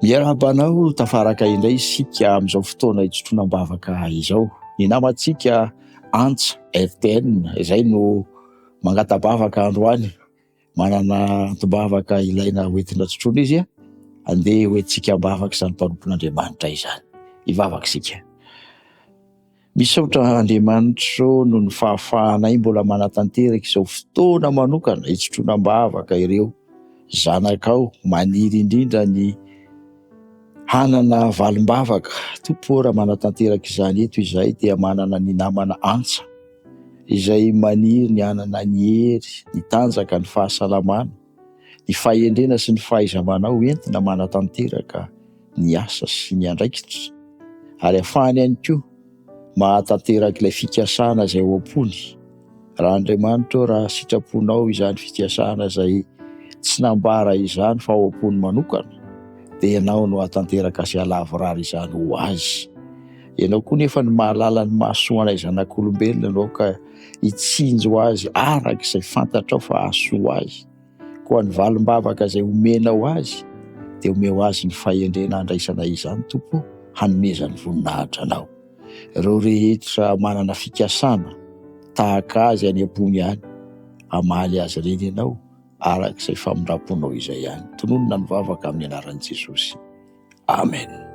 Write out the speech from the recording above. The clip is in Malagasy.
Miarabanao tafaraka indray isika amin'izao fotoana itsotroana-bavaka izao. Ny namantsika Antsa RTN, izay no mangatabavaka androany. Manana antom-bavaka ilaina hoentina tsotroina izy andeha hoentsika bavaka izany mpanompon'Andriamanitra izany. Hivavaka isika. Misaotra Andriamanitra noho ny fahafahanay mbola manatanteraka izao fotoana manokana itsotroana-bavaka ireo zanakao, maniry indrindra ny hanana valim-bavaka. Tompo raha manatanteraka izany eto izay dia manana ny namana Antsa izay maniry ny hanana ny hery, ny tanjaka, ny fahasalamana, ny fahendrena sy ny fahaiza-manao entina manatanteraka ny asa sy ny andraikitra, ary ahafahany ihany koa mahatanteraka ilay fikasana izay ao am-pony. Raha Andriamanitra raha sitraponao izany fikasana izay tsy nambara izany fa ao am-pony manokana, dia ianao no hatanteraka sy halavorary izany ho azy. Ianao koa nefa ny mahalala ny mahasoa anay zanak'olombelona ianao ka hitsinjo azy araka izay fantatrao fa hahasoa azy. Koa ny valim-bavaka izay omenao azy, dia omeo azy ny fahendrena handraisana izany Tompo, hanomezany voninahitra anao. Ireo rehetra manana fikasana tahaka azy any ambony any, hamaly azy ireny ianao araka izay famindraponao izay ihany. Tononona ny vavaka amin'ny anaran'i Jesosy. Amen.